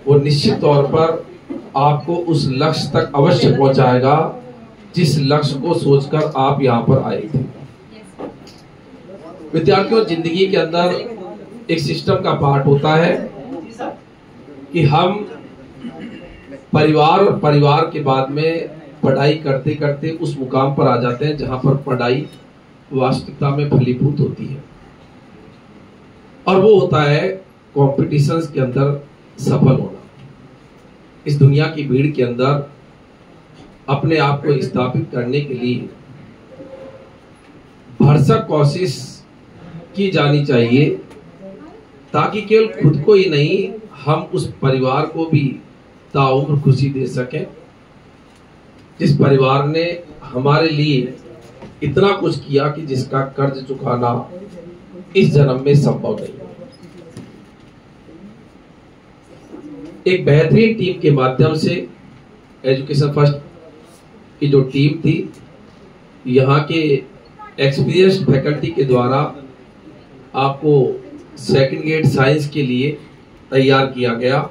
वो निश्चित तौर पर आपको उस लक्ष्य तक अवश्य पहुंचाएगा जिस लक्ष्य को सोचकर आप यहाँ पर आए थे। विद्यार्थियों, जिंदगी के अंदर एक सिस्टम का पार्ट होता है कि हम परिवार के बाद में पढ़ाई करते करते उस मुकाम पर आ जाते हैं जहां पर पढ़ाई वास्तविकता में फलीभूत होती है, और वो होता है कॉम्पिटिशन्स के अंदर सफल होना। इस दुनिया की भीड़ के अंदर अपने आप को स्थापित करने के लिए भरसक कोशिश की जानी चाहिए, ताकि केवल खुद को ही नहीं, हम उस परिवार को भी ताउम्र खुशी दे सकें जिस परिवार ने हमारे लिए इतना कुछ किया कि जिसका कर्ज चुकाना इस जन्म में संभव नहीं। एक बेहतरीन टीम के माध्यम से एजुकेशन फर्स्ट की जो टीम थी, यहाँ के एक्सपीरियंस्ड फैकल्टी के द्वारा आपको सेकंड ग्रेड साइंस के लिए तैयार किया गया।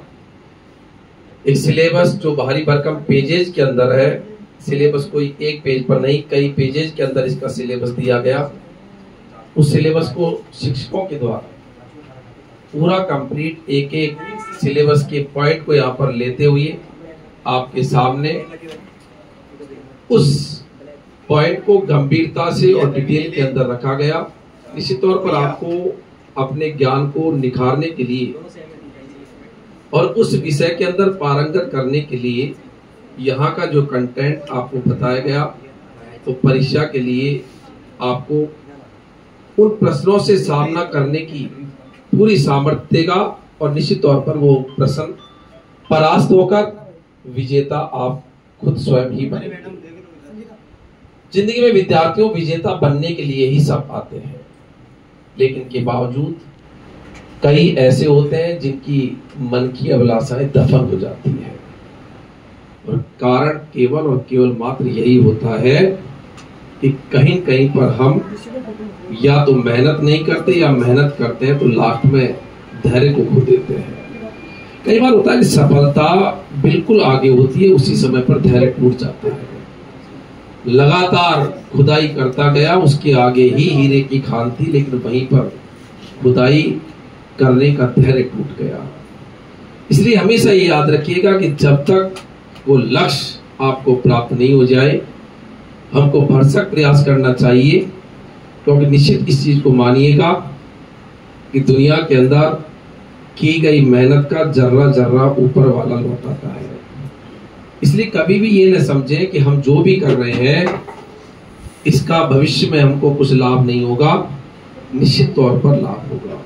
एक सिलेबस जो भारी भरकम पेजेज के अंदर है, सिलेबस कोई एक पेज पर नहीं, कई पेजेज के अंदर इसका सिलेबस दिया गया। उस सिलेबस को शिक्षकों के द्वारा पूरा कंप्लीट एक एक सिलेबस के पॉइंट को यहाँ पर लेते हुए आपके सामने उस पॉइंट को गंभीरता से और डिटेल के अंदर रखा गया। निश्चित तौर पर आपको अपने ज्ञान को निखारने के लिए और उस विषय के अंदर पारंगत करने के लिए यहाँ का जो कंटेंट आपको बताया गया, तो परीक्षा के लिए आपको उन प्रश्नों से सामना करने की पूरी सामर्थ्य देगा, और निश्चित तौर पर वो प्रश्न परास्त होकर विजेता आप खुद स्वयं ही बनेंगे। जिंदगी में विद्यार्थियों विजेता बनने के लिए ही सब आते हैं, लेकिन के बावजूद कई ऐसे होते हैं जिनकी मन की अभिलाषाएं दफन हो जाती है, और कारण केवल और केवल मात्र यही होता है कि कहीं कहीं पर हम या तो मेहनत नहीं करते या मेहनत करते हैं तो लास्ट में धैर्य को खो देते हैं। कई बार होता है कि सफलता बिल्कुल आगे होती है, उसी समय पर धैर्य टूट जाता है। लगातार खुदाई करता गया, उसके आगे ही हीरे की खान थी, लेकिन वहीं पर खुदाई करने का धैर्य टूट गया। इसलिए हमेशा ये याद रखिएगा कि जब तक वो लक्ष्य आपको प्राप्त नहीं हो जाए, हमको भरसक प्रयास करना चाहिए, क्योंकि निश्चित इस चीज को मानिएगा कि दुनिया के अंदर की गई मेहनत का जर्रा जर्रा ऊपर वाला लौटाता है। इसलिए कभी भी ये न समझें कि हम जो भी कर रहे हैं इसका भविष्य में हमको कुछ लाभ नहीं होगा, निश्चित तौर पर लाभ होगा।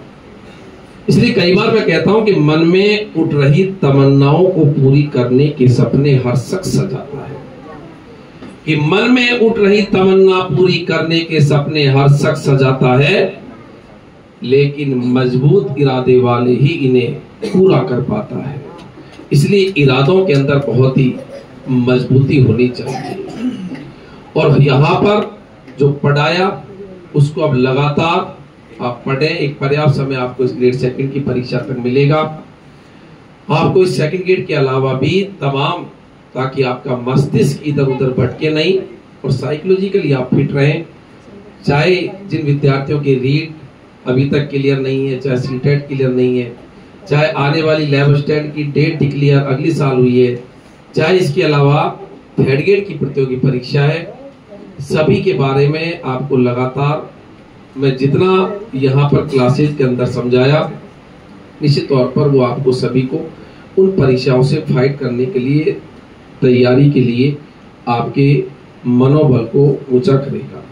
इसलिए कई बार मैं कहता हूं कि मन में उठ रही तमन्नाओं को पूरी करने के सपने हर शख्स सजाता है, कि मन में उठ रही तमन्ना पूरी करने के सपने हर शख्स सजाता है, लेकिन मजबूत इरादे वाले ही इन्हें पूरा कर पाता है। इसलिए इरादों के अंदर बहुत ही मजबूती होनी चाहिए, और यहाँ पर जो पढ़ाया उसको अब लगातार आप पढ़ें। एक पर्याप्त समय आपको इस ग्रेड सेकंड की परीक्षा तक मिलेगा। आपको इस सेकंड ग्रेड के अलावा भी तमाम, ताकि आपका मस्तिष्क इधर उधर भटके नहीं और साइकोलॉजिकली आप फिट रहें। चाहे जिन विद्यार्थियों के रीट अभी तक क्लियर नहीं है, चाहे सीटेट क्लियर नहीं है, चाहे आने वाली लैब स्टैंड की डेट डिक्लेयर अगले साल हुई है, चाहे इसके अलावा थर्ड ग्रेड की प्रतियोगी परीक्षा है, सभी के बारे में आपको लगातार मैं जितना यहाँ पर क्लासेज के अंदर समझाया, निश्चित तौर पर वो आपको सभी को उन परीक्षाओं से फाइट करने के लिए, तैयारी के लिए आपके मनोबल को ऊंचा करेगा।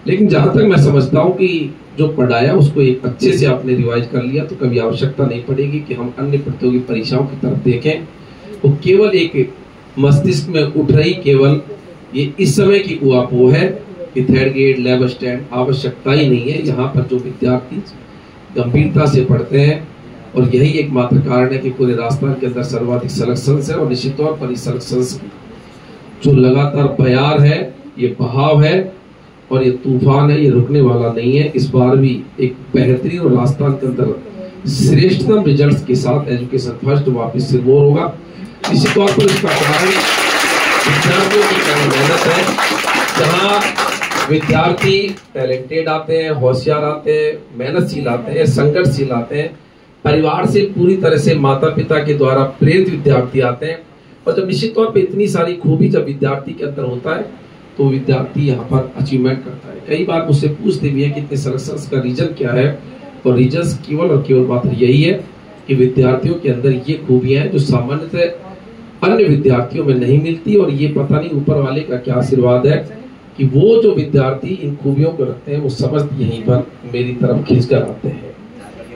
लेकिन जहां तक मैं समझता हूं कि जो पढ़ाया उसको एक अच्छे से आपने रिवाइज कर लिया, तो कभी आवश्यकता नहीं पड़ेगी कि हम अन्य प्रतियोगी परीक्षाओं की तरफ देखें। तो केवल एक मस्तिष्क में उठ रही केवल ये इस समय की वो है कि थर्ड ग्रेड लैब स्टैंड आवश्यकता ही नहीं है। यहाँ पर जो विद्यार्थी गंभीरता से पढ़ते हैं, और यही एक मात्र कारण है कि पूरे राजस्थान के अंदर सर्वाधिक सिलेक्शंस है, और निश्चित तौर पर इस सिलेक्शंस की जो लगातार बयार है, ये बहाव है और ये तूफान है, ये रुकने वाला नहीं है। इस बार भी एक बेहतरीन और राजस्थान के अंदर श्रेष्ठतम रिजल्ट्स के साथ एजुकेशन फर्स्ट वापस से मोर होगा। इसी तौर पर इसका कारण विद्यार्थियों की कड़ी मेहनत है। जहाँ विद्यार्थी टैलेंटेड आते हैं, होशियार आते हैं, मेहनतशील आते हैं, संघर्षशील आते हैं, परिवार से पूरी तरह से माता पिता के द्वारा प्रेरित विद्यार्थी आते हैं, और जब निश्चित तौर पे इतनी सारी खूबी जब विद्यार्थी के अंदर होता है तो विद्यार्थी यहाँ पर अचीवमेंट करता है। कई बार मुझसे पूछते भी है कि इतने सिलेक्शंस का रीजन क्या है, और रीजन केवल और केवल बात यही है कि विद्यार्थियों के अंदर ये खूबियां हैं जो सामान्यतः अन्य विद्यार्थियों में नहीं मिलती, और ये पता नहीं ऊपर वाले का क्या आशीर्वाद है कि वो जो विद्यार्थी इन खूबियों को रखते हैं वो समझ यहीं पर मेरी तरफ खींच कर आते हैं।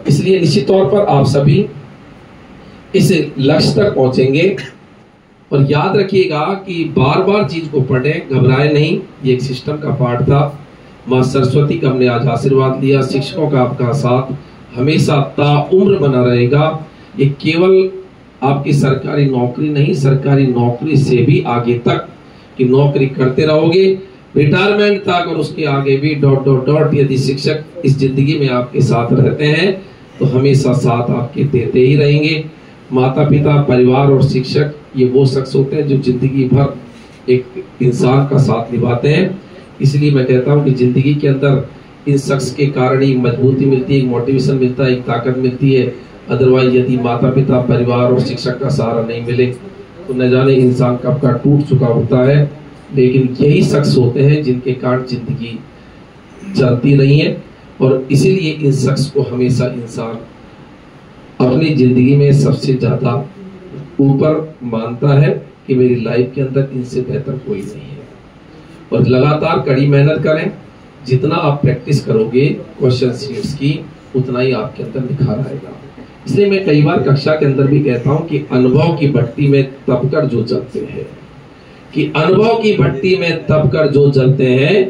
इसलिए निश्चित तौर पर आप सभी इस लक्ष्य तक पहुंचेंगे, और याद रखिएगा कि बार बार चीज को पढ़ें, घबराए नहीं। ये एक सिस्टम का पार्ट था। माँ सरस्वती का हमने आज आशीर्वाद लिया, शिक्षकों का आपका साथ हमेशा ताउम्र बना रहेगा। ये केवल आपकी सरकारी नौकरी नहीं, सरकारी नौकरी से भी आगे तक की नौकरी करते रहोगे, रिटायरमेंट तक, और उसके आगे भी ... यदि शिक्षक इस जिंदगी में आपके साथ रहते हैं तो हमेशा साथ आपके देते ही रहेंगे। माता पिता, परिवार और शिक्षक ये वो शख्स होते हैं जो जिंदगी भर एक इंसान का साथ निभाते हैं। इसलिए मैं कहता हूँ कि जिंदगी के अंदर इन शख्स के कारण ही मजबूती मिलती है, एक मोटिवेशन मिलता है, एक ताकत मिलती है। अदरवाइज यदि माता पिता, परिवार और शिक्षक का सहारा नहीं मिले तो न जाने इंसान कब का टूट चुका होता है। लेकिन यही शख्स होते हैं जिनके कारण जिंदगी चलती रही है, और इसीलिए इन शख्स को हमेशा इंसान अपनी जिंदगी में सबसे ज्यादा ऊपर मानता है कि मेरी लाइफ के अंदर इनसे बेहतर कोई नहीं है। और लगातार कड़ी मेहनत करें, जितना आप प्रैक्टिस करोगे क्वेश्चन शीट्स की उतना ही आपके अंदर निखार आएगा। इसलिए मैं कई बार कक्षा के अंदर भी कहता हूं कि अनुभव की भट्टी में तपकर जो जलते हैं, कि अनुभव की भट्टी में तपकर जो जलते हैं,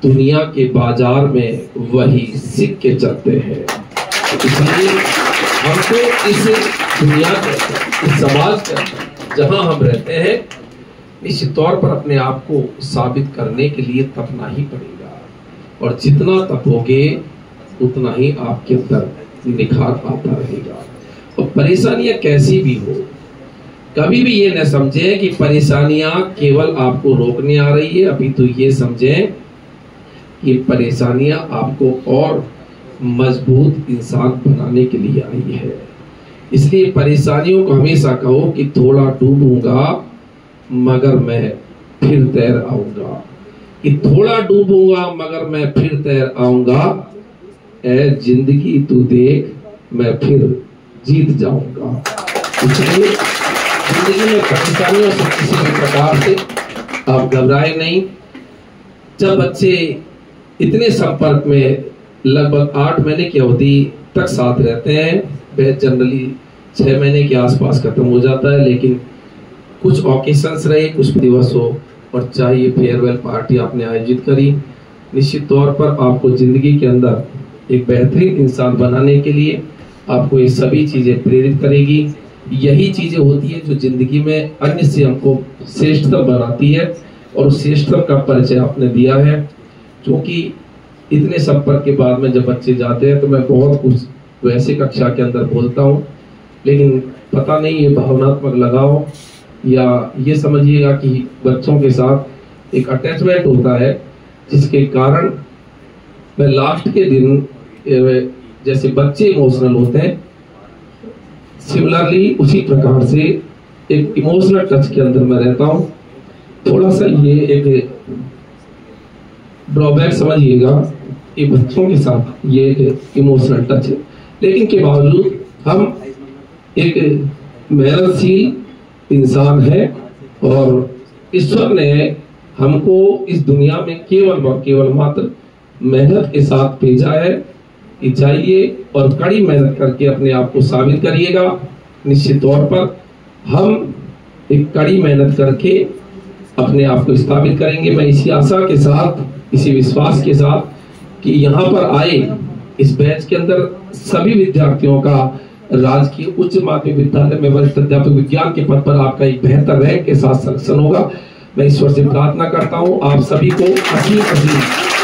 दुनिया के बाजार में वही सिक्के चलते हैं। इसलिए हमको इस दुनिया के इस समाज के जहां हम रहते हैं निश्चित तौर पर अपने आप को साबित करने के लिए तपना ही पड़ेगा, और जितना तपोगे उतना ही आपके अंदर निखार आता रहेगा। और परेशानियां कैसी भी हो, कभी भी ये न समझे कि परेशानियां केवल आपको रोकने आ रही है। अभी तो ये समझें कि परेशानियां आपको और मजबूत इंसान बनाने के लिए आई है। इसलिए परेशानियों को हमेशा कहो कि थोड़ा डूबूंगा मगर मैं फिर तैर आऊंगा, कि थोड़ा डूबूंगा मगर मैं फिर तैर आऊंगा, ऐ जिंदगी तू देख मैं फिर जीत जाऊंगा। इसलिए जिंदगी में परेशानियों से किसी भी प्रकार से आप घबराए नहीं। जब बच्चे इतने संपर्क में लगभग 8 महीने की अवधि तक साथ रहते हैं, बैच जनरली 6 महीने के आसपास खत्म हो जाता है, लेकिन कुछ ऑकेशंस रहे, कुछ दिवस हो, और चाहे ये फेयरवेल पार्टी आपने आयोजित करी, निश्चित तौर पर आपको जिंदगी के अंदर एक बेहतरीन इंसान बनाने के लिए आपको ये सभी चीजें प्रेरित करेगी। यही चीजें होती है जो जिंदगी में अन्य से हमको श्रेष्ठतम बनाती है, और उस श्रेष्ठतम का परिचय आपने दिया है। क्योंकि इतने संपर्क के बाद में जब बच्चे जाते हैं तो मैं बहुत कुछ वैसे कक्षा के अंदर बोलता हूँ, लेकिन पता नहीं ये भावनात्मक लगाव या ये समझिएगा कि बच्चों के साथ एक अटैचमेंट होता है, जिसके कारण मैं लास्ट के दिन जैसे बच्चे इमोशनल होते हैं, सिमिलरली उसी प्रकार से एक इमोशनल टच के अंदर मैं रहता हूँ। थोड़ा सा ये एक ड्रॉबैक समझिएगा कि बच्चों के साथ ये एक इमोशनल टच है, लेकिन के बावजूद हम एक मेहनतशील इंसान है, और ईश्वर ने हमको इस दुनिया में केवल मात्र मेहनत के साथ भेजा है कि जाइए और कड़ी मेहनत करके अपने आप को साबित करिएगा। निश्चित तौर पर हम एक कड़ी मेहनत करके अपने आप को स्थापित करेंगे। मैं इसी आशा के साथ, इसी विश्वास के साथ कि यहाँ पर आए इस बैच के अंदर सभी विद्यार्थियों का राजकीय उच्च माध्यमिक विद्यालय में वरिष्ठ अध्यापक विज्ञान के पद पर आपका एक बेहतर रैंक के साथ सिलेक्शन होगा। मैं ईश्वर से प्रार्थना करता हूँ आप सभी को असीम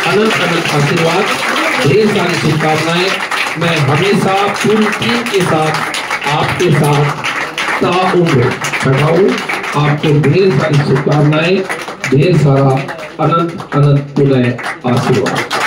अनंत आशीर्वाद, ढेर सारी शुभकामनाएं। मैं हमेशा पूरी टीम के साथ आपके साथ ताउम्र खड़ा हूं। आपको ढेर सारी शुभकामनाएं, ढेर सारा अनंत अनंत पुनः आशीर्वाद।